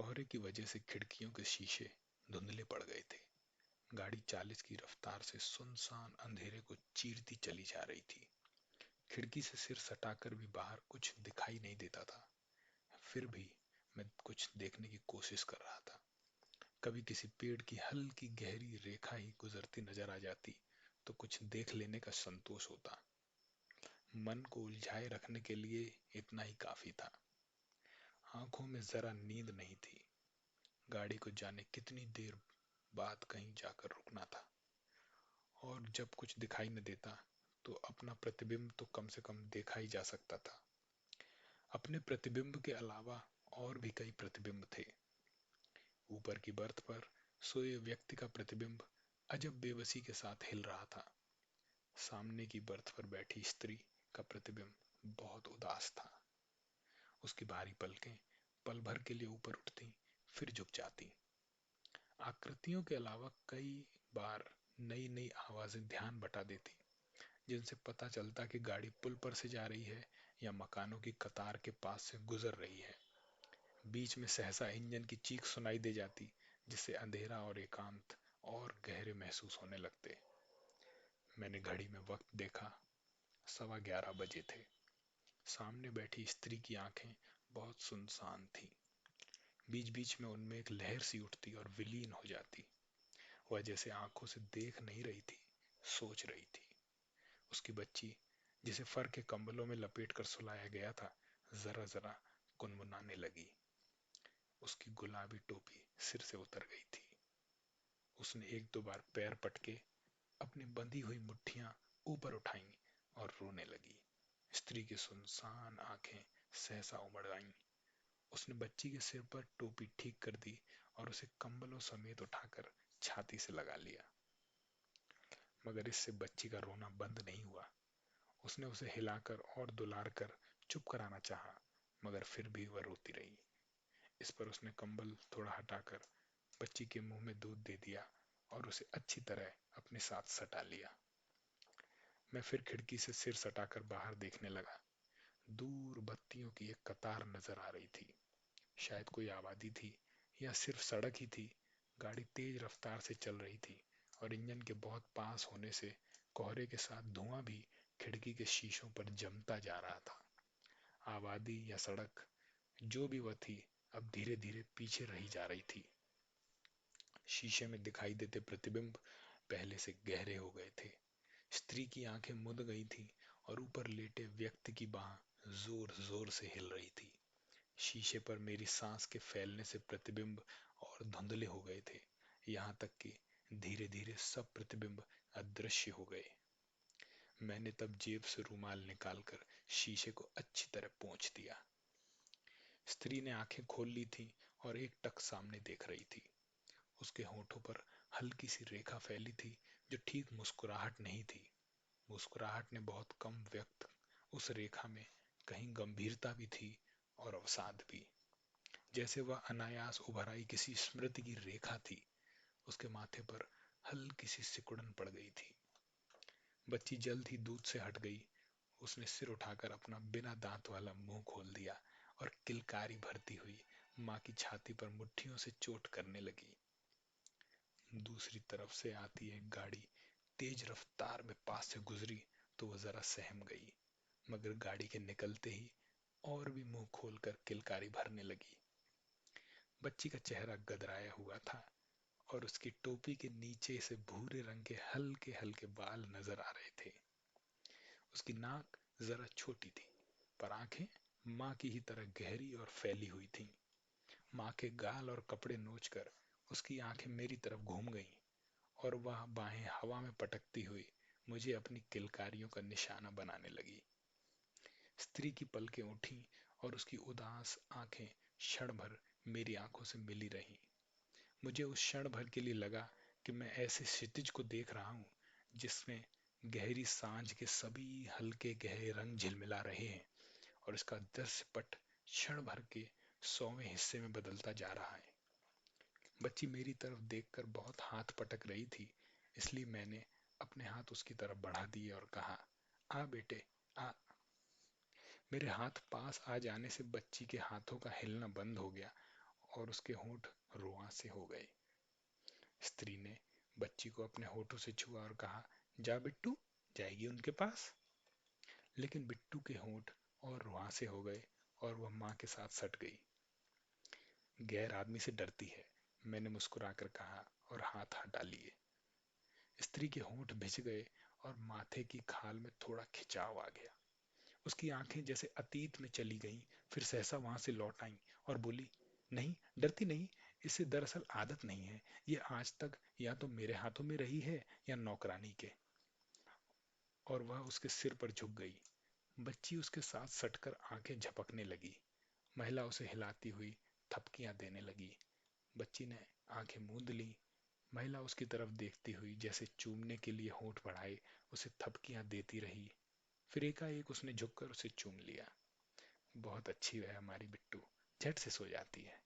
कोहरे की वजह से खिड़कियों के शीशे धुंधले पड़ गए थे। गाड़ी 40 की रफ्तार से सुनसान अंधेरे को चीरती चली जा रही थी। खिड़की से सिर सटाकर भी बाहर कुछ दिखाई नहीं देता था। फिर भी मैं कुछ देखने की कोशिश कर रहा था। कभी किसी पेड़ की हल्की गहरी रेखा ही गुजरती नजर आ जाती तो कुछ देख लेने का संतोष होता। मन को उलझाए रखने के लिए इतना ही काफी था। आंखों में जरा नींद नहीं थी। गाड़ी को जाने कितनी देर बाद कहीं जाकर रुकना था, और जब कुछ दिखाई न देता तो अपना प्रतिबिंब तो कम से कम देखा ही जा सकता था। अपने प्रतिबिंब के अलावा और भी कई प्रतिबिंब थे। ऊपर की बर्थ पर सोए व्यक्ति का प्रतिबिंब अजब बेबसी के साथ हिल रहा था। सामने की बर्थ पर बैठी स्त्री का प्रतिबिंब बहुत उदास था। उसकी भारी पलकें पल भर के लिए ऊपर उठती, फिर झुक जाती। आकृतियों के अलावा कई बार नई नई आवाजें ध्यान बटा देती, जिनसे पता चलता कि गाड़ी पुल पर से जा रही है या मकानों की कतार के पास से गुजर रही है। बीच में सहसा इंजन की चीख सुनाई दे जाती, जिससे अंधेरा और एकांत और गहरे महसूस होने लगते। मैंने घड़ी में वक्त देखा। 11:15 बजे थे। सामने बैठी स्त्री की आंखें बहुत सुनसान थीं। बीच बीच में उनमें एक लहर सी उठती और विलीन हो जाती। वह जैसे आंखों से देख नहीं रही थी, सोच रही थी। उसकी बच्ची, जिसे फर के कंबलों में लपेट कर सुलाया गया था, जरा जरा गुनगुनाने लगी। उसकी गुलाबी टोपी सिर से उतर गई थी। उसने एक दो बार पैर पटके अपनी बंधी हुई मुट्ठियां ऊपर उठाई और रोने लगी। स्त्री की सुनसान आंखें सहसा उमड़ आईं। उसने बच्ची के सिर पर टोपी ठीक कर दी और उसे कंबलों समेत उठाकर छाती से लगा लिया। मगर इससे बच्ची का रोना बंद नहीं हुआ। उसने उसे हिलाकर और दुलार कर चुप कराना चाहा, मगर फिर भी वह रोती रही। इस पर उसने कंबल थोड़ा हटाकर बच्ची के मुंह में दूध दे दिया और उसे अच्छी तरह अपने साथ सटा लिया। मैं फिर खिड़की से सिर सटाकर बाहर देखने लगा। दूर बत्तियों की एक कतार नजर आ रही थी। शायद कोई आबादी थी या सिर्फ सड़क ही थी। गाड़ी तेज रफ्तार से चल रही थी और इंजन के बहुत पास होने से कोहरे के साथ धुआं भी खिड़की के शीशों पर जमता जा रहा था। आबादी या सड़क जो भी वह थी, अब धीरे धीरे पीछे रही जा रही थी। शीशे में दिखाई देते प्रतिबिंब पहले से गहरे हो गए थे। स्त्री की आंखें मुद गई थीं और ऊपर लेटे व्यक्ति की बाह जोर जोर से हिल रही थी। शीशे पर मेरी सांस के फैलने से प्रतिबिंब और धुंधले हो गए थे, यहाँ तक कि धीरे धीरे सब प्रतिबिंब अदृश्य हो गए। मैंने तब जेब से रुमाल निकालकर शीशे को अच्छी तरह पोंछ दिया। स्त्री ने आंखें खोल ली थीं और एकटक सामने देख रही थी। उसके होठों पर हल्की सी रेखा फैली थी, जो ठीक मुस्कुराहट नहीं थी। मुस्कुराहट ने बहुत कम व्यक्त। उस रेखा में कहीं गंभीरता भी थी और अवसाद भी, जैसे वह अनायास उभर आई किसी स्मृति की रेखा थी। उसके माथे पर हल्की सी सिकुड़न पड़ गई थी। बच्ची जल्द ही दूध से हट गई। उसने सिर उठाकर अपना बिना दांत वाला मुंह खोल दिया और किलकारी भरती हुई माँ की छाती पर मुट्ठियों से चोट करने लगी। दूसरी तरफ से आती एक गाड़ी तेज रफ्तार में पास से गुजरी तो वह जरा सहम गई, मगर गाड़ी के निकलते ही और भी मुंह खोलकर किलकारी भरने लगी। बच्ची का चेहरा गदराया हुआ था और उसकी टोपी के नीचे से भूरे रंग के हल्के हल्के बाल नजर आ रहे थे। उसकी नाक जरा छोटी थी, पर आंखें माँ की ही तरह गहरी और फैली हुई थीं। माँ के गाल और कपड़े नोचकर उसकी आंखें मेरी तरफ घूम गईं और वह बाहें हवा में पटकती हुई मुझे अपनी किलकारियों का निशाना बनाने लगी। स्त्री की पलकें उठी और उसकी उदास आंखें क्षण भर मेरी आंखों से मिली रहीं। मुझे उस क्षण भर के लिए लगा कि मैं ऐसे क्षितिज को देख रहा हूं जिसमें गहरी सांझ के सभी हल्के गहरे रंग झिलमिला रहे हैं और इसका दृश्य पट क्षण भर के 100वें हिस्से में बदलता जा रहा है। बच्ची मेरी तरफ देखकर बहुत हाथ पटक रही थी, इसलिए मैंने अपने हाथ उसकी तरफ बढ़ा दिए और कहा, आ बेटे आ। मेरे हाथ पास आ जाने से बच्ची के हाथों का हिलना बंद हो गया और उसके होंठ रुआं से हो गए। स्त्री ने बच्ची को अपने होठों से छुआ और कहा, जा बिट्टू, जाएगी उनके पास। लेकिन बिट्टू के होंठ और रुआं से हो गए और वह मां के साथ सट गई। गैर आदमी से डरती है, मैंने मुस्कुराकर कहा और हाथ हटा लिए। स्त्री के होंठ भिज गए और माथे की खाल में थोड़ा खिंचाव आ गया। उसकी आंखें जैसे अतीत में चली गईं, फिर सहसा वहां से लौट आईं और बोली, नहीं, डरती नहीं, इसे दरअसल आदत नहीं है। ये आज तक या तो मेरे हाथों में रही है या नौकरानी के। और वह उसके सिर पर झुक गई। बच्ची उसके साथ सटकर आंखें झपकने लगी। महिला उसे हिलाती हुई थपकियां देने लगी। बच्ची ने आंखें मूंद ली। महिला उसकी तरफ देखती हुई जैसे चूमने के लिए होंठ बढ़ाए उसे थपकियां देती रही। फिर एकाएक उसने झुककर उसे चूम लिया। बहुत अच्छी है हमारी बिट्टू, झट से सो जाती है,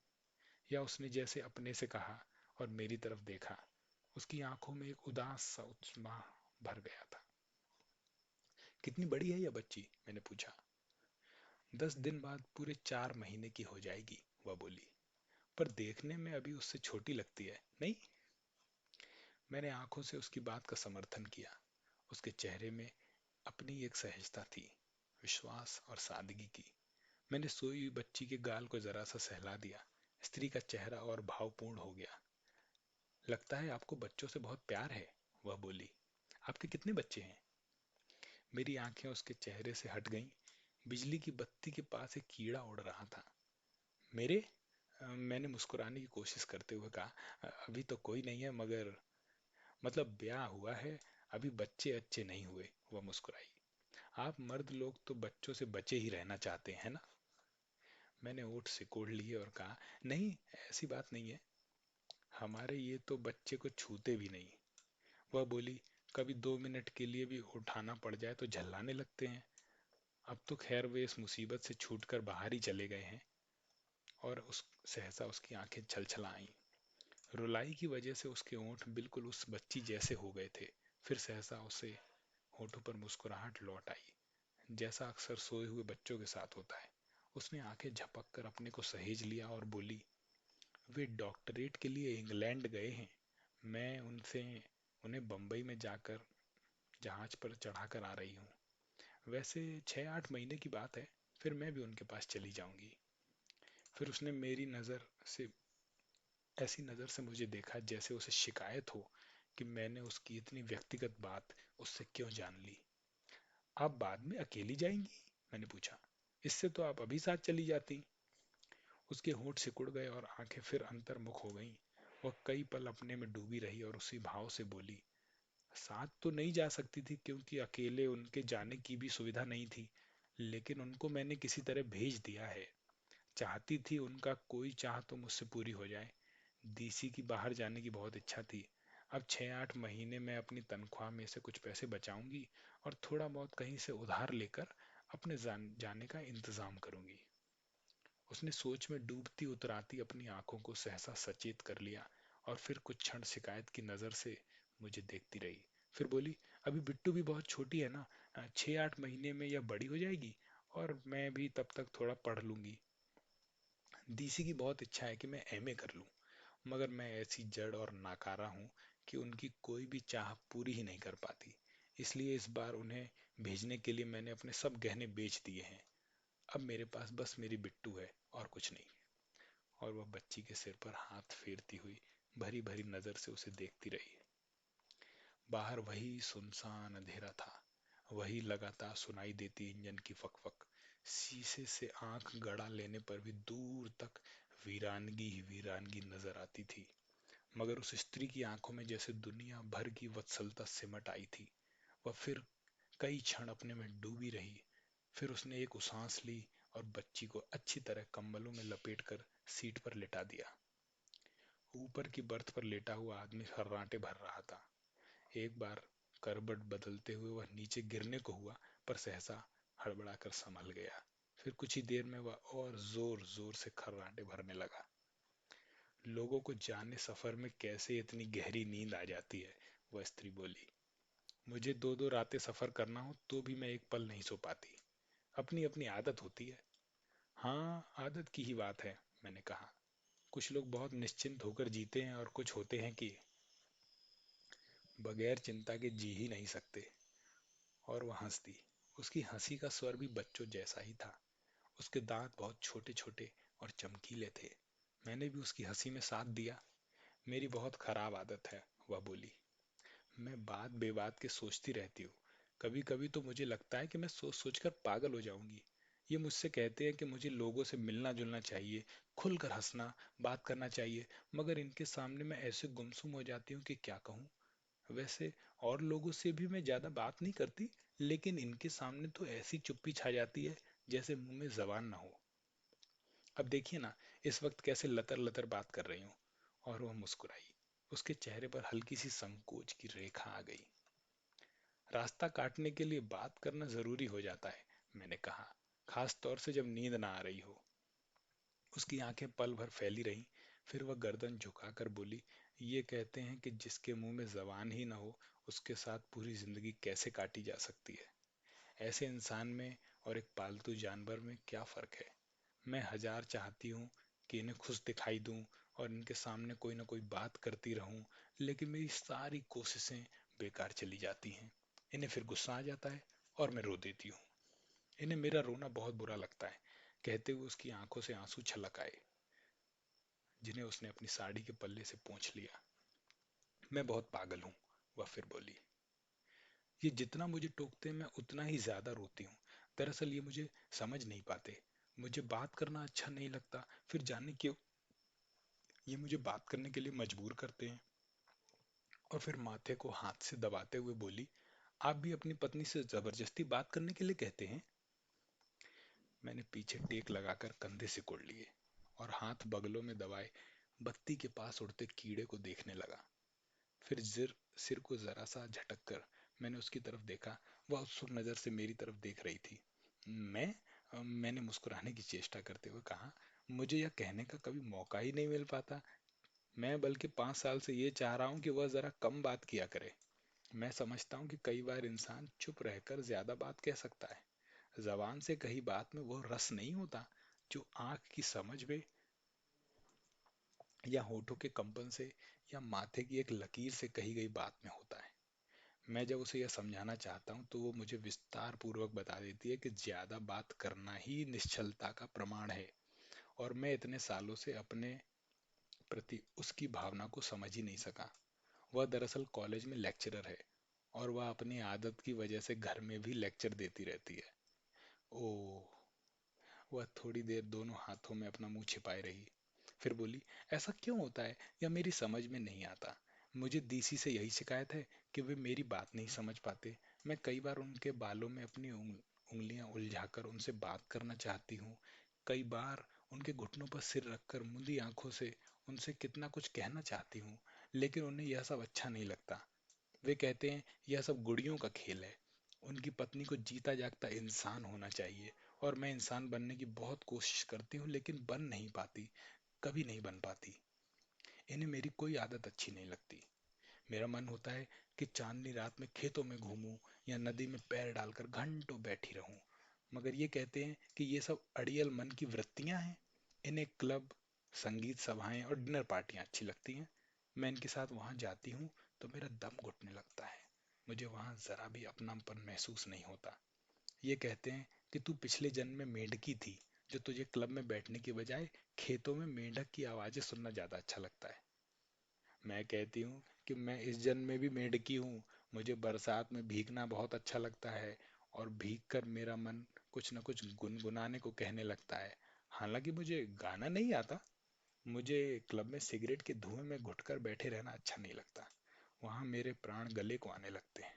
या उसने जैसे अपने से कहा और मेरी तरफ देखा। उसकी आंखों में एक उदास सा उत्साह भर गया था। कितनी बड़ी है यह बच्ची, मैंने पूछा। 10 दिन बाद पूरे 4 महीने की हो जाएगी, वह बोली। पर देखने में अभी उससे छोटी लगती है, नहीं? मैंने आंखों से उसकी बात का समर्थन किया। उसके चेहरे में अपनी एक सहजता थी, विश्वास और सादगी की। मैंने सोई हुई बच्ची के गाल को जरा सा सहला दिया। स्त्री का चेहरा और भावपूर्ण हो गया। लगता है आपको बच्चों से बहुत प्यार है, वह बोली। आपके कितने बच्चे हैं? मेरी आंखें उसके चेहरे से हट गईं। बिजली की बत्ती के पास एक कीड़ा उड़ रहा था। मेरे? मैंने मुस्कुराने की कोशिश करते हुए कहा, अभी तो कोई नहीं है, मगर मतलब ब्याह हुआ है, अभी बच्चे अच्छे नहीं हुए, वह मुस्कुराई। आप मर्द लोग तो बच्चों से बचे ही रहना चाहते हैं ना? मैंने ओठ सिकोड़ लिए और कहा, नहीं, ऐसी बात नहीं है। हमारे ये तो बच्चे को छूते भी नहीं। वह बोली, कभी 2 मिनट के लिए भी उठाना पड़ जाए तो झल्लाने लगते हैं। अब तो खैर वे इस मुसीबत से छूटकर बाहर ही चले गए हैं। और उस सहसा उसकी आंखें छलछला आईं। रुलाई की वजह से उसके होंठ बिल्कुल उस बच्ची जैसे हो गए थे। फिर सहसा उसे होठों पर मुस्कुराहट लौट आई, जैसा अक्सर सोए हुए बच्चों के साथ होता है। उसने आंखें झपक कर अपने को सहेज लिया और बोली, वे डॉक्टरेट के लिए इंग्लैंड गए हैं। मैं उनसे उन्हें बम्बई में जाकर जहाज पर चढ़ाकर आ रही हूँ। वैसे 6-8 महीने की बात है, फिर मैं भी उनके पास चली जाऊंगी। फिर उसने मेरी नज़र से ऐसी नज़र से मुझे देखा जैसे उसे शिकायत हो कि मैंने उसकी इतनी व्यक्तिगत बात उससे क्यों जान ली। आप बाद में अकेली जाएंगी, मैंने पूछा। इससे तो आप अभी साथ चली जाती। उसके होंठ सिकुड़ गए और आंखें फिर अंतर्मुख हो गईं। वह कई पल अपने में डूबी रही और उसी भाव से बोली, साथ तो नहीं जा सकती थी क्योंकि अकेले उनके जाने की भी सुविधा नहीं थी, लेकिन उनको मैंने किसी तरह भेज दिया है। चाहती थी उनका कोई चाह तो मुझसे पूरी हो जाए। डीसी की बाहर जाने की बहुत इच्छा थी। अब 6-8 महीने में अपनी तनख्वाह में से कुछ पैसे बचाऊंगी और थोड़ा बहुत कहीं से उधार लेकर अपने जाने का इंतजाम करूंगी। उसने सोच में डूबती उतराती अपनी आंखों को सहसा सचेत कर लिया और फिर कुछ क्षण शिकायत की नजर से मुझे देखती रही। फिर बोली, अभी बिट्टू भी बहुत छोटी है ना, 6-8 महीने में यह बड़ी हो जाएगी और मैं भी तब तक थोड़ा पढ़ लूंगी। डीसी की बहुत इच्छा है कि मैं एमए कर लूं, मगर मैं ऐसी जड़ और नाकारा हूं कि उनकी कोई भी चाह पूरी ही नहीं कर पाती। इसलिए इस बार उन्हें भेजने के लिए मैंने अपने सब गहने बेच दिए हैं। अब मेरे पास बस मेरी बिट्टू है और कुछ नहीं। और वह बच्ची के सिर पर हाथ फेरती हुई भरी भरी नजर से उसे देखती रही। बाहर वही सुनसान अंधेरा था। वही लगातार सुनाई देती इंजन की फकफक। शीशे से आंख गड़ा लेने पर भी दूर तक वीरानगी ही वीरानगी नजर आती थी। मगर उस स्त्री की आंखों में जैसे दुनिया भर की वत्सलता सिमट आई थी। वह फिर कई क्षण अपने में डूबी रही। फिर उसने एक सांस ली और बच्ची को अच्छी तरह कंबलों में लपेटकर सीट पर लिटा दिया। ऊपर की बर्थ पर लेटा हुआ आदमी खर्राटे भर रहा था। एक बार करवट बदलते हुए वह नीचे गिरने को हुआ, पर सहसा हड़बड़ाकर संभल गया। फिर कुछ ही देर में वह और जोर जोर से खर्राटे भरने लगा। लोगों को जाने सफर में कैसे इतनी गहरी नींद आ जाती है, वह स्त्री बोली। मुझे 2-2 रातें सफर करना हो तो भी मैं एक पल नहीं सो पाती। अपनी अपनी आदत होती है। हाँ, आदत की ही बात है, मैंने कहा। कुछ लोग बहुत निश्चिंत होकर जीते हैं और कुछ होते हैं कि बगैर चिंता के जी ही नहीं सकते। और वह हंस दी। उसकी हंसी का स्वर भी बच्चों जैसा ही था। उसके दांत बहुत छोटे छोटे और चमकीले थे। मैंने भी उसकी हंसी में साथ दिया। मेरी बहुत खराब आदत है, वह बोली। मैं बात बेबात के सोचती रहती हूँ। कभी कभी तो मुझे लगता है कि मैं सोच सोचकर पागल हो जाऊंगी। ये मुझसे कहते हैं कि मुझे लोगों से मिलना जुलना चाहिए, खुलकर हंसना, बात करना चाहिए, मगर इनके सामने मैं ऐसे गुमसुम हो जाती हूँ कि क्या कहूँ। वैसे और लोगों से भी मैं ज्यादा बात नहीं करती, लेकिन इनके सामने तो ऐसी चुप्पी छा जाती है जैसे मुंह में जबान ना हो। अब देखिए ना, इस वक्त कैसे लतर लतर बात कर रही हूँ। और वह मुस्कुराई। उसके चेहरे पर हल्की सी संकोच की रेखा आ गई। रास्ता काटने के लिए बात करना जरूरी हो जाता है, मैंने कहा, खास तौर से जब नींद ना आ रही हो। उसकी आंखें पल भर फैली रहीं। फिर वह गर्दन झुकाकर बोली, ये कहते हैं कि जिसके मुंह में जबान ही ना हो, उसके साथ पूरी जिंदगी कैसे काटी जा सकती है। ऐसे इंसान में और एक पालतू जानवर में क्या फर्क है। मैं हजार चाहती हूँ कि इन्हें खुश दिखाई दूं और इनके सामने कोई ना कोई बात करती रहूं, लेकिन मेरी सारी कोशिशें बेकार चली जाती हैं। इन्हें फिर गुस्सा आ जाता है और मैं रो देती हूँ। इन्हें मेरा रोना बहुत बुरा लगता है। कहते हुए उसकी आंखों से आंसू छलक आए, जिन्हें उसने अपनी साड़ी के पल्ले से पोंछ लिया। मैं बहुत पागल हूँ, वह फिर बोली। ये जितना मुझे टोकते हैं मैं उतना ही ज्यादा रोती हूँ। दरअसल ये मुझे समझ नहीं पाते। मुझे बात करना अच्छा नहीं लगता, फिर जाने क्यों ये मुझे बात करने के लिए मजबूर करते हैं। और फिर माथे को हाथ से दबाते हुए बोली, आप भी अपनी पत्नी से जबरदस्ती बात करने के लिए कहते हैं। मैंने पीछे टेक लगाकर कंधे सिकुड़ लिए और हाथ बगलों में दबाए बत्ती के पास उड़ते कीड़े को देखने लगा। फिर सिर को जरा सा झटक कर मैंने उसकी तरफ देखा। वह उत्सुक नजर से मेरी तरफ देख रही थी। मैं मैंने मुस्कुराने की चेष्टा करते हुए कहा, मुझे यह कहने का कभी मौका ही नहीं मिल पाता। मैं बल्कि 5 साल से ये चाह रहा हूँ कि वह जरा कम बात किया करे। मैं समझता हूँ कि कई बार इंसान चुप रहकर ज्यादा बात कह सकता है। जबान से कही बात में वो रस नहीं होता जो आंख की समझ में, या होठों के कंपन से, या माथे की एक लकीर से कही गई बात में होता है। मैं जब उसे यह समझाना चाहता हूँ तो वो मुझे विस्तार पूर्वक बता देती है कि ज्यादा बात करना ही निश्चलता का प्रमाण है। और मैं इतने सालों से अपने प्रति उसकी भावना को समझ ही नहीं सका। वह दरअसल कॉलेज में लेक्चरर है और वह अपनी आदत की वजह से घर में भी लेक्चर देती रहती है। ओह। वह थोड़ी देर दोनों हाथों में अपना मुंह छिपाए रही। फिर बोली, ऐसा क्यों होता है यह मेरी समझ में नहीं आता। मुझे डीसी से यही शिकायत है कि वे मेरी बात नहीं समझ पाते। मैं कई बार उनके बालों में अपनी उंगलियां उलझाकर उनसे बात करना चाहती हूँ। कई बार उनके घुटनों पर सिर रखकर मुंदी आंखों से उनसे कितना कुछ कहना चाहती हूँ, लेकिन उन्हें यह सब अच्छा नहीं लगता। वे कहते हैं यह सब गुड़ियों का खेल है। उनकी पत्नी को जीता जागता इंसान होना चाहिए। और मैं इंसान बनने की बहुत कोशिश करती हूँ, लेकिन बन नहीं पाती, कभी नहीं बन पाती। इन्हें मेरी कोई आदत अच्छी नहीं लगती। मेरा मन होता है कि चांदनी रात में खेतों में घूमूं या नदी में पैर डालकर घंटों बैठी रहूं। मगर ये कहते हैं कि ये सब अड़ियल मन की वृत्तियां हैं। इन्हें क्लब, संगीत सभाएं और डिनर पार्टियां अच्छी लगती हैं। मैं इनके साथ वहां जाती हूँ तो मेरा दम घुटने लगता है। मुझे वहां जरा भी अपनापन महसूस नहीं होता। ये कहते हैं कि तू पिछले जन्म में मेंढकी थी, जो तुझे क्लब में बैठने की बजाय खेतों में मेंढक की आवाजें सुनना ज्यादा अच्छा लगता है। मैं कहती हूँ कि मैं इस जन्म में भी मेंढकी हूँ। मुझे बरसात में भीगना बहुत अच्छा लगता है और भीग कर मेरा मन कुछ न कुछ गुनगुनाने को कहने लगता है। हालांकि मुझे गाना नहीं आता। मुझे क्लब में सिगरेट के धुएं में घुटकर बैठे रहना अच्छा नहीं लगता। वहां मेरे प्राण गले को आने लगते हैं।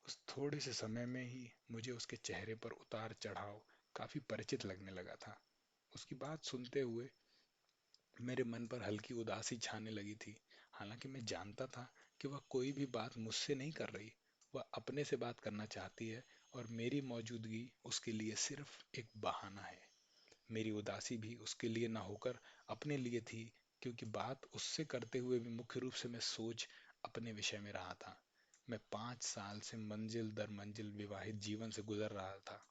उस थोड़े से समय में ही मुझे उसके चेहरे पर उतार चढ़ाव काफी परिचित लगने लगा था। उसकी बात सुनते हुए मेरे मन पर हल्की उदासी छाने लगी थी। हालांकि मैं जानता था कि वह कोई भी बात मुझसे नहीं कर रही। वह अपने से बात करना चाहती है और मेरी मौजूदगी उसके लिए सिर्फ एक बहाना है। मेरी उदासी भी उसके लिए न होकर अपने लिए थी, क्योंकि बात उससे करते हुए भी मुख्य रूप से मैं सोच अपने विषय में रहा था। मैं 5 साल से मंजिल दर मंजिल विवाहित जीवन से गुजर रहा था,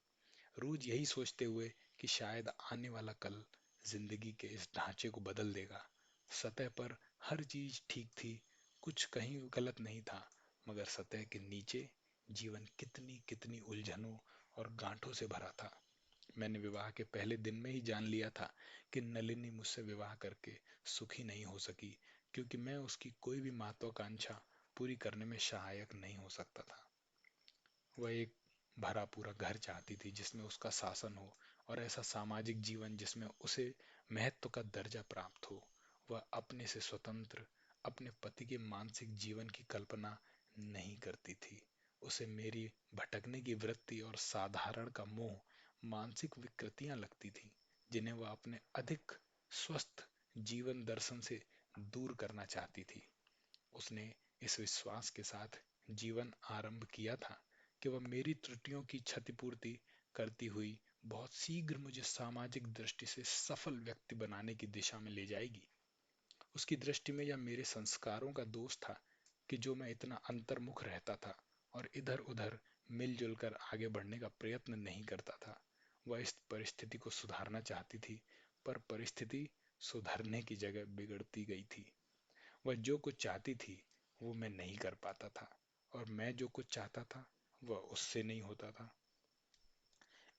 रोज यही सोचते हुए कि शायद आने वाला कल जिंदगी के इस ढांचे को बदल देगा। सतह पर हर चीज ठीक थी, कुछ कहीं गलत नहीं था, मगर सतह के नीचे जीवन कितनी कितनी उलझनों और गांठों से भरा था। मैंने विवाह के पहले दिन में ही जान लिया था कि नलिनी मुझसे विवाह करके सुखी नहीं हो सकी, क्योंकि मैं उसकी कोई भी महत्वाकांक्षा पूरी करने में सहायक नहीं हो सकता था। वह एक भरा पूरा घर चाहती थी जिसमें उसका शासन हो, और ऐसा सामाजिक जीवन जिसमें उसे महत्व का दर्जा प्राप्त हो। वह अपने से स्वतंत्र अपने पति के मानसिक जीवन की कल्पना नहीं करती थी। उसे मेरी भटकने की वृत्ति और साधारण का मोह मानसिक विकृतियां लगती थीं, जिन्हें वह अपने अधिक स्वस्थ जीवन दर्शन से दूर करना चाहती थी। उसने इस विश्वास के साथ जीवन आरंभ किया था कि वह मेरी त्रुटियों की क्षतिपूर्ति करती हुई बहुत शीघ्र मुझे सामाजिक दृष्टि से सफल व्यक्ति बनाने की दिशा में ले जाएगी। उसकी दृष्टि में यह मेरे संस्कारों का दोष था कि जो मैं इतना अंतर्मुख रहता था और इधर उधर मिलजुल कर आगे बढ़ने का प्रयत्न नहीं करता था। वह इस परिस्थिति को सुधारना चाहती थी, पर परिस्थिति सुधरने की जगह बिगड़ती गई थी। वह जो कुछ चाहती थी वो मैं नहीं कर पाता था, और मैं जो कुछ चाहता था वह उससे नहीं होता था।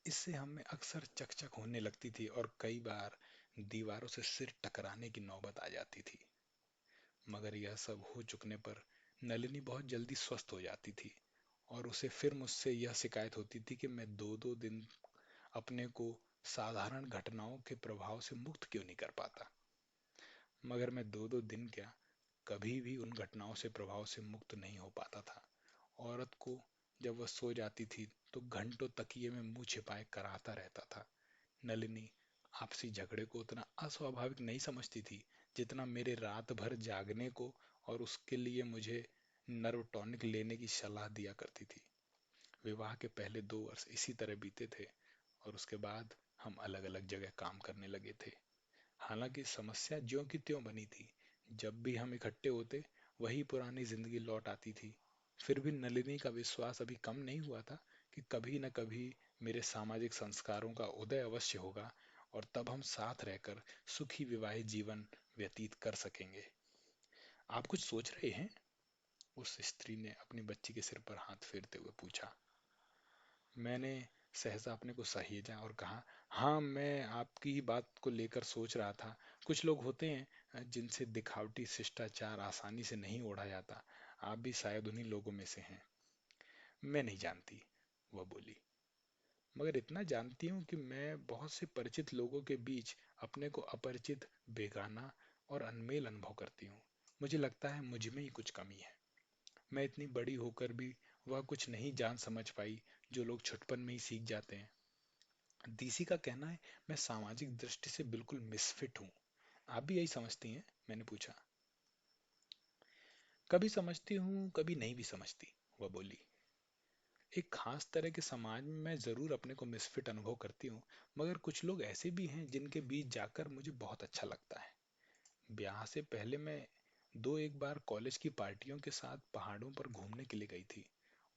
इससे हमें अक्सर चकचक होने लगती थी और कई बार दीवारों से सिर टकराने की नौबत आ जाती थी। मगर यह सब हो चुकने पर नलिनी बहुत जल्दी स्वस्थ हो जाती थी, और उसे फिर मुझसे यह शिकायत होती थी कि मैं दो दो दिन अपने को साधारण घटनाओं के प्रभाव से मुक्त क्यों नहीं कर पाता। मगर मैं दो दो दिन क्या, कभी भी उन घटनाओं से प्रभाव से मुक्त नहीं हो पाता था। औरत को जब वह सो जाती थी तो घंटों तकिए में मुंह छिपाए कराहता रहता था। नलिनी आपसी झगड़े को उतना अस्वाभाविक नहीं समझती थी जितना मेरे रात भर जागने को, और उसके लिए मुझे नर्व टॉनिक लेने की सलाह दिया करती थी। विवाह के पहले 2 वर्ष इसी तरह बीते थे, और उसके बाद हम अलग अलग जगह काम करने लगे थे। हालांकि समस्या ज्यों की त्यों बनी थी। जब भी हम इकट्ठे होते वही पुरानी जिंदगी लौट आती थी। फिर भी नलिनी का विश्वास अभी कम नहीं हुआ था कि कभी न कभी मेरे सामाजिक संस्कारों का उदय अवश्य होगा, और तब हम साथ रहकर सुखी विवाहित जीवन व्यतीत कर सकेंगे। आप कुछ सोच रहे हैं? उस स्त्री ने अपनी बच्ची के सिर पर हाथ फेरते हुए पूछा। मैंने सहसा अपने को सहेजा और कहा, हाँ, मैं आपकी ही बात को लेकर सोच रहा था। कुछ लोग होते हैं जिनसे दिखावटी शिष्टाचार आसानी से नहीं ओढ़ा जाता। आप भी शायद उन्हीं लोगों में से हैं। मैं नहीं जानती, वह बोली, मगर इतना जानती हूँ कि मैं बहुत से परिचित लोगों के बीच अपने को अपरिचित, बेगाना और अनमेल अनुभव करती हूँ। मुझे लगता है मुझ में ही कुछ कमी है। मैं इतनी बड़ी होकर भी वह कुछ नहीं जान समझ पाई जो लोग छुटपन में ही सीख जाते हैं। डीसी का कहना है मैं सामाजिक दृष्टि से बिल्कुल मिसफिट हूँ। आप भी यही समझती हैं? मैंने पूछा। कभी समझती हूँ, कभी नहीं भी समझती, वह बोली। एक खास तरह के समाज में मैं जरूर अपने को मिसफिट अनुभव करती हूँ, मगर कुछ लोग ऐसे भी हैं जिनके बीच जाकर मुझे बहुत अच्छा लगता है। ब्याह से पहले मैं दो एक बार कॉलेज की पार्टियों के साथ पहाड़ों पर घूमने के लिए गई थी।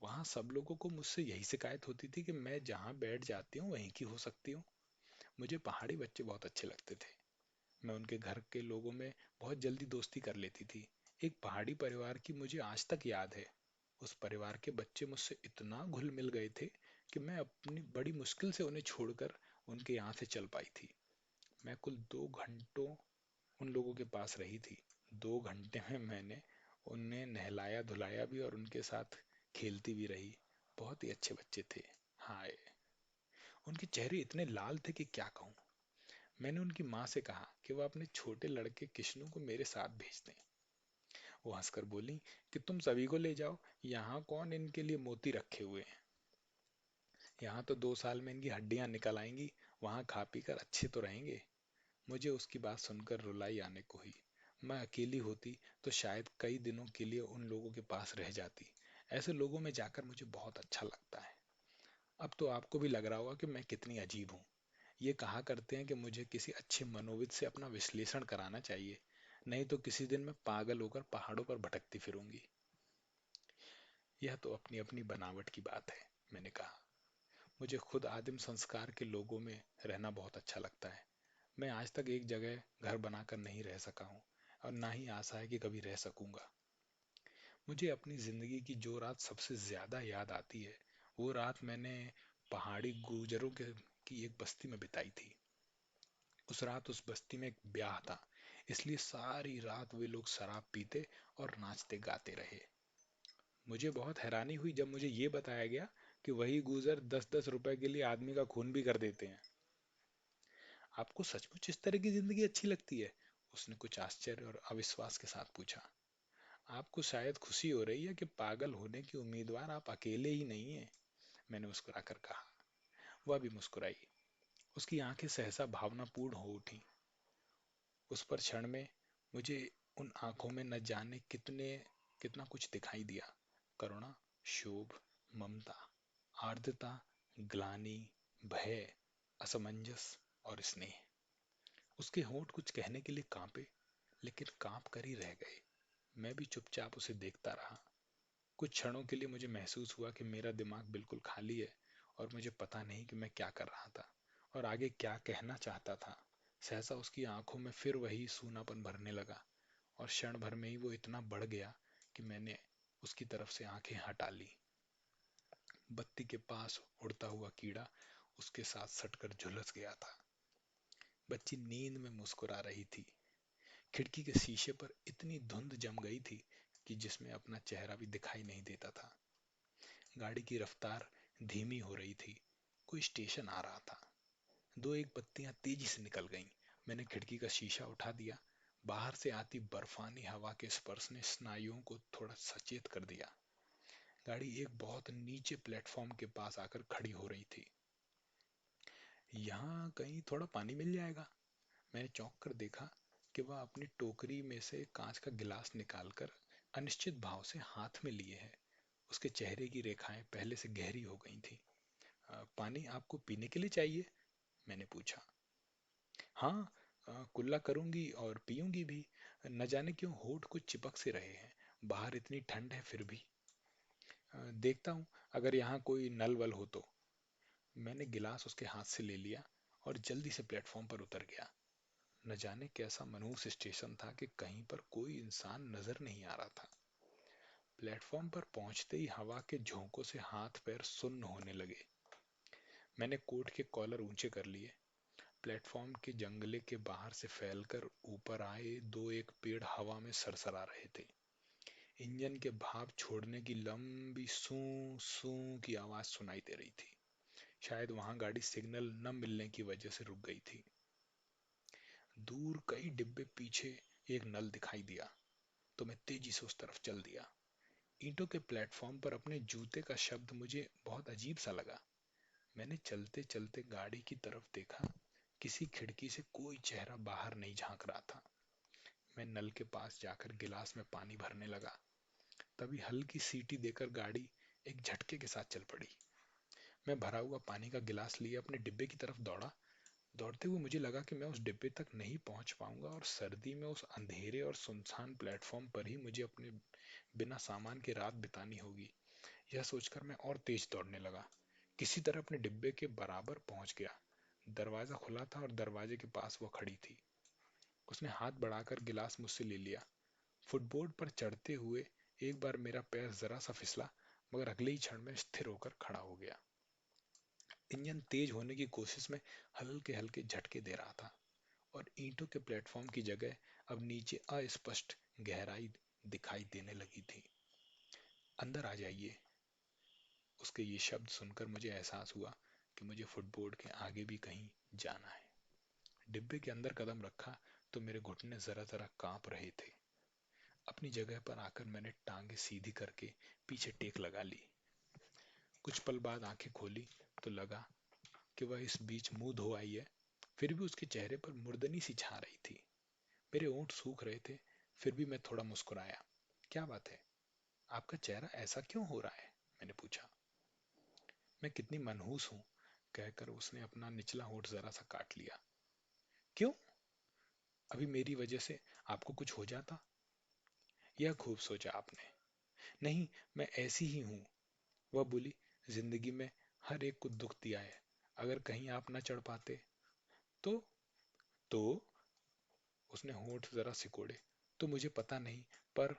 वहां सब लोगों को मुझसे यही शिकायत होती थी कि मैं जहाँ बैठ जाती हूँ वहीं की हो सकती हूँ। मुझे पहाड़ी बच्चे बहुत अच्छे लगते थे। मैं उनके घर के लोगों में बहुत जल्दी दोस्ती कर लेती थी। एक पहाड़ी परिवार की मुझे आज तक याद है। उस परिवार के बच्चे मुझसे इतना घुल मिल गए थे कि मैं अपनी बड़ी मुश्किल से उन्हें छोड़कर उनके यहाँ से चल पाई थी। मैं कुल 2 घंटों उन लोगों के पास रही थी। 2 घंटे में मैंने उन्हें नहलाया धुलाया भी और उनके साथ खेलती भी रही। बहुत ही अच्छे बच्चे थे। हाय, उनके चेहरे इतने लाल थे कि क्या कहूँ। मैंने उनकी माँ से कहा कि वह अपने छोटे लड़के किश्नू को मेरे साथ भेज दें। वो हंसकर बोली कि तुम सभी को ले जाओ, यहाँ कौन इनके लिए मोती रखे हुए हैं। यहाँ तो 2 साल में इनकी हड्डियां निकल आएंगी, वहां खा पी कर अच्छे तो रहेंगे। मुझे उसकी बात सुनकर रुलाई आने को हुई। मैं अकेली होती तो शायद कई दिनों के लिए उन लोगों के पास रह जाती। ऐसे लोगों में जाकर मुझे बहुत अच्छा लगता है। अब तो आपको भी लग रहा होगा कि मैं कितनी अजीब हूँ। ये कहा करते हैं कि मुझे किसी अच्छे मनोविद से अपना विश्लेषण कराना चाहिए, नहीं तो किसी दिन मैं पागल होकर पहाड़ों पर भटकती फिरूंगी। यह तो अपनी अपनी बनावट की बात है, मैंने कहा। मुझे खुद आदिम संस्कार के लोगों में रहना बहुत अच्छा लगता है। मैं आज तक एक जगह घर बनाकर नहीं रह सका हूँ, और ना ही आशा है कि कभी रह सकूंगा। मुझे अपनी जिंदगी की जो रात सबसे ज्यादा याद आती है, वो रात मैंने पहाड़ी गुजरों के की एक बस्ती में बिताई थी। उस रात उस बस्ती में एक ब्याह था, इसलिए सारी रात वे लोग शराब पीते और नाचते गाते रहे। मुझे बहुत हैरानी हुई जब मुझे ये बताया गया कि वही गुजर 10-10 रुपए के लिए आदमी का खून भी कर देते हैं। आपको सचमुच इस तरह की जिंदगी अच्छी लगती है? उसने कुछ आश्चर्य और अविश्वास के साथ पूछा। आपको शायद खुशी हो रही है कि पागल होने की उम्मीदवार आप अकेले ही नहीं हैं, मैंने मुस्कुराकर कहा। वह भी मुस्कुराई। उसकी आंखें सहसा भावनापूर्ण हो उठी। उस पर क्षण में मुझे उन आंखों में न जाने कितना कुछ दिखाई दिया। करुणा, शोभ, ममता, आर्द्रता, ग्लानि, भय, असमंजस और स्नेह। उसके होंठ कुछ कहने के लिए कांपे, लेकिन कांप कर ही रह गए। मैं भी चुपचाप उसे देखता रहा। कुछ क्षणों के लिए मुझे महसूस हुआ कि मेरा दिमाग बिल्कुल खाली है, और मुझे पता नहीं कि मैं क्या कर रहा था और आगे क्या कहना चाहता था। सहसा उसकी आंखों में फिर वही सूनापन भरने लगा, और क्षण भर में ही वो इतना बढ़ गया कि मैंने उसकी तरफ से आंखें हटा ली। बत्ती के पास उड़ता हुआ कीड़ा उसके साथ सटकर झुलस गया था। बच्ची नींद में मुस्कुरा रही थी। खिड़की के शीशे पर इतनी धुंध जम गई थी कि जिसमें अपना चेहरा भी दिखाई नहीं देता था। गाड़ी की रफ्तार धीमी हो रही थी। कोई स्टेशन आ रहा था। दो एक बत्तियां तेजी से निकल गईं। मैंने खिड़की का शीशा उठा दिया। बाहर से आती बर्फानी हवा के स्पर्श ने स्नायुओं को थोड़ा सचेत कर दिया। गाड़ी एक बहुत नीचे प्लेटफॉर्म के पास आकर खड़ी हो रही थी। यहाँ कहीं थोड़ा पानी मिल जाएगा? मैंने चौंक कर देखा कि वह अपनी टोकरी में से कांच का गिलास निकालकर अनिश्चित भाव से हाथ में लिए है। उसके चेहरे की रेखाएं पहले से गहरी हो गई थी। पानी आपको पीने के लिए चाहिए?" मैंने पूछा। "हाँ, कुल्ला करूंगी और पीऊंगी भी। न जाने क्यों होठ कुछ चिपक से रहे हैं। बाहर इतनी ठंड है फिर भी। देखता हूँ अगर यहाँ कोई नल वल हो तो।" मैंने गिलास उसके हाथ से ले लिया और जल्दी से प्लेटफॉर्म पर उतर गया। न जाने कैसा मनहूस स्टेशन था कि कहीं पर कोई इंसान नजर नहीं आ रहा था। प्लेटफॉर्म पर पहुंचते ही हवा के झोंकों से हाथ पैर सुन्न होने लगे। मैंने कोट के कॉलर ऊंचे कर लिए। प्लेटफॉर्म के जंगले के बाहर से फैलकर ऊपर आए दो एक पेड़ हवा में सरसरा रहे थे। इंजन के भाप छोड़ने की लंबी सू सू की आवाज सुनाई दे रही थी। शायद वहां गाड़ी सिग्नल न मिलने की वजह से रुक गई थी। दूर कई डिब्बे पीछे एक नल दिखाई दिया, तो मैं तेजी से उस तरफ चल दिया। ईंटों के प्लेटफॉर्म पर अपने जूते का शब्द मुझे बहुत अजीब सा लगा। मैंने चलते चलते गाड़ी की तरफ देखा। किसी खिड़की से कोई चेहरा बाहर नहीं झांक रहा था। मैं नल के पास जाकर गिलास में पानी भरने लगा। तभी हल्की सीटी देकर गाड़ी एक झटके के साथ चल पड़ी। मैं भरा हुआ पानी का गिलास लिए अपने डिब्बे की तरफ दौड़ा। दौड़ते हुए मुझे लगा कि मैं उस डिब्बे तक नहीं पहुंच पाऊंगा, और सर्दी में उस अंधेरे और सुनसान प्लेटफॉर्म पर ही मुझे अपने बिना सामान के रात बितानी होगी। यह सोचकर मैं और तेज दौड़ने लगा। किसी तरह अपने डिब्बे के बराबर पहुंच गया। दरवाजा खुला था और दरवाजे के पास वो खड़ी थी। उसने हाथ बढ़ाकर गिलास मुझसे ले लिया। फुटबोर्ड पर चढ़ते हुए एक बार मेरा पैर जरा सा फिसला, मगर अगले ही क्षण में स्थिर होकर खड़ा हो गया। इंजन तेज होने की कोशिश में हल्के हल्के झटके दे रहा था, और ईंटों के प्लेटफॉर्म की जगह अब नीचे अस्पष्ट गहराई दिखाई देने लगी थी। "अंदर आ जाइए।" उसके ये शब्द सुनकर मुझे एहसास हुआ कि मुझे फुटबोर्ड के आगे भी कहीं जाना है। डिब्बे के अंदर कदम रखा तो मेरे घुटने जरा जरा कांप रहे थे। अपनी जगह पर आकर मैंने टांगे सीधी करके पीछे टेक लगा ली। कुछ पल बाद आंखें खोली तो लगा कि वह इस बीच मुंह धो आई है। फिर भी उसके चेहरे पर मुर्दनी सी छा रही थी। मेरे होंठ सूख रहे थे, फिर भी मैं थोड़ा मुस्कुराया। "क्या बात है? आपका चेहरा ऐसा क्यों हो रहा है?" मैंने पूछा। "मैं कितनी मनहूस हूँ," कहकर उसने अपना निचला होंठ जरा सा काट लिया। "क्यों? अभी मेरी वजह से आपको कुछ हो जाता?" "यह खूब सोचा आपने। नहीं, मैं ऐसी ही हूँ," वह बोली। "जिंदगी में हर एक को दुख दिया है। अगर कहीं आप न चढ़ पाते तो?" तो उसने होंठ जरा सिकोड़े। तो मुझे पता नहीं, पर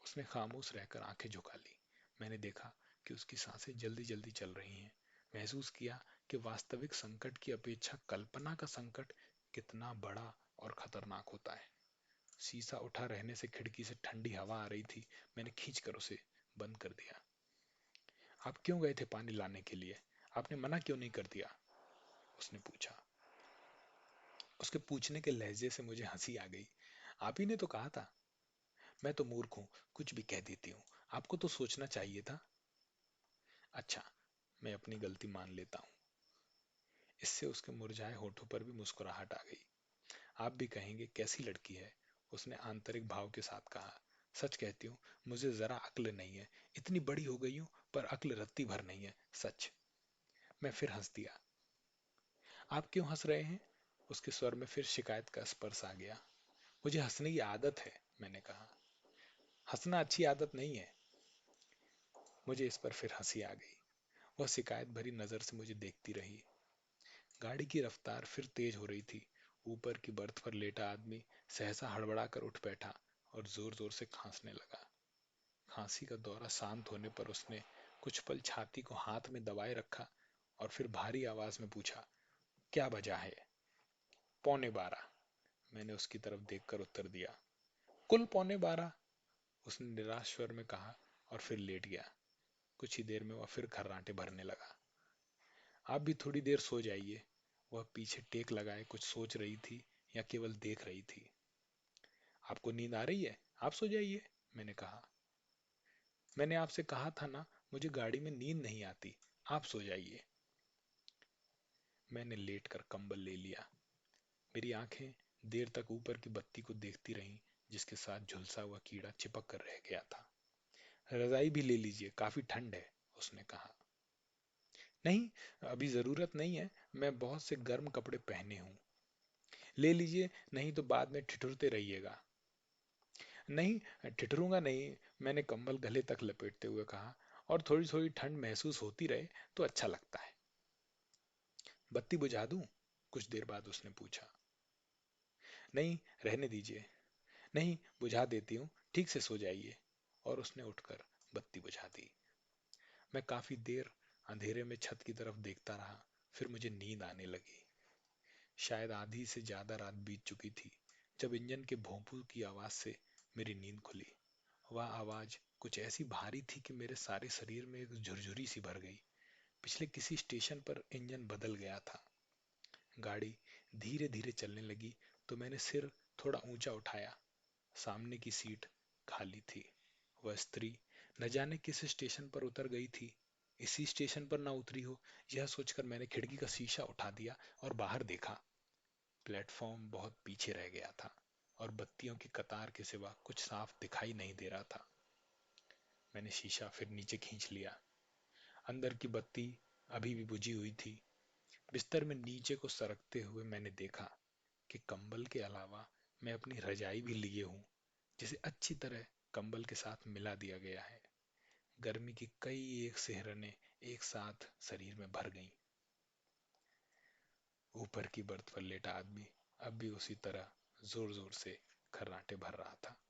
उसने खामोश रहकर आंखें झुका ली। मैंने देखा कि उसकी सांसें जल्दी जल्दी चल रही हैं। महसूस किया कि वास्तविक संकट की अपेक्षा कल्पना का संकट कितना बड़ा और खतरनाक होता है। शीशा उठा रहने से खिड़की से ठंडी हवा आ रही थी। मैंने खींचकर उसे बंद कर दिया। आप क्यों गए थे पानी लाने के लिए? आपने मना क्यों नहीं कर दिया? उसने पूछा। उसके पूछने के लहजे से मुझे हंसी आ गई। आप ही ने तो कहा था। मैं तो मूर्ख हूं, कुछ भी कह देती हूँ। आपको तो सोचना चाहिए था। अच्छा, मैं अपनी गलती मान लेता हूँ। इससे उसके मुरझाए होठों पर भी मुस्कुराहट आ गई। आप भी कहेंगे कैसी लड़की है, उसने आंतरिक भाव के साथ कहा। सच कहती हूँ, मुझे जरा अक्ल नहीं है। इतनी बड़ी हो गई हूँ, पर अक्ल रत्ती भर नहीं है, सच। मैं फिर हंस दिया। आप क्यों हंस रहे हैं? उसके स्वर में फिर शिकायत का स्पर्श आ गया। मुझे हंसने की आदत है, मैंने कहा। हंसना अच्छी आदत नहीं है। मुझे इस पर फिर हंसी आ गई। वह शिकायत भरी नजर से मुझे देखती रही। गाड़ी की रफ्तार फिर तेज हो रही थी। ऊपर की बर्थ पर लेटा आदमी सहसा हड़बड़ा कर उठ बैठा और जोर जोर से खांसने लगा। खांसी का दौरा शांत होने पर उसने कुछ पल छाती को हाथ में दबाए रखा और फिर भारी आवाज में पूछा, क्या बजा है? 11:15। मैंने उसकी तरफ देखकर उत्तर दिया। कुल 11:15, उसने निराश स्वर में कहा और फिर लेट गया। कुछ ही देर में वह फिर खर्राटे भरने लगा। आप भी थोड़ी देर सो जाइए। वह पीछे टेक लगाए कुछ सोच रही थी या केवल देख रही थी। आपको नींद आ रही है, आप सो जाइए, मैंने कहा। मैंने आपसे कहा था ना, मुझे गाड़ी में नींद नहीं आती। आप सो जाइए। मैंने लेटकर कंबल ले लिया। मेरी आंखें देर तक ऊपर की बत्ती को देखती रहीं, जिसके साथ झुलसा हुआ कीड़ा चिपक कर रह गया था। रजाई भी ले लीजिए, काफी ठंड है, उसने कहा। नहीं, अभी जरूरत नहीं है। मैं बहुत से गर्म कपड़े पहने हूं। ले लीजिए, नहीं तो बाद में ठिठुरते रहिएगा। नहीं, ठिठुरूंगा नहीं, मैंने कंबल गले तक लपेटते हुए कहा। और थोड़ी थोड़ी ठंड महसूस होती रहे तो अच्छा लगता है। बत्ती बुझा दूं? कुछ देर बाद उसने पूछा। नहीं, रहने दीजिए। नहीं, बुझा देती हूँ, ठीक से सो जाइए। और उसने उठकर बत्ती बुझा दी। मैं काफी देर अंधेरे में छत की तरफ देखता रहा। फिर मुझे नींद आने लगी। शायद आधी से ज्यादा रात बीत चुकी थी जब इंजन के भोंपू की आवाज से मेरी नींद खुली। वह आवाज कुछ ऐसी भारी थी कि मेरे सारे शरीर में एक झुरझुरी सी भर गई। पिछले किसी स्टेशन पर इंजन बदल गया था। गाड़ी धीरे धीरे चलने लगी तो मैंने सिर थोड़ा ऊंचा उठाया। सामने की सीट खाली थी। वह स्त्री न जाने किस स्टेशन पर उतर गई थी। इसी स्टेशन पर ना उतरी हो, यह सोचकर मैंने खिड़की का शीशा उठा दिया और बाहर देखा। प्लेटफॉर्म बहुत पीछे रह गया था और बत्तियों की कतार के सिवा कुछ साफ दिखाई नहीं दे रहा था। मैंने शीशा फिर नीचे खींच लिया। अंदर की बत्ती अभी भी बुझी हुई थी। बिस्तर में नीचे को सरकते हुए मैंने देखा कि कंबल के अलावा मैं अपनी रजाई भी लिए हूं, जिसे अच्छी तरह कंबल के साथ मिला दिया गया है। गर्मी की कई एक सिहरनें एक साथ शरीर में भर गईं। ऊपर की बर्थ पर लेटा आदमी अब भी उसी तरह जोर जोर से खर्राटे भर रहा था।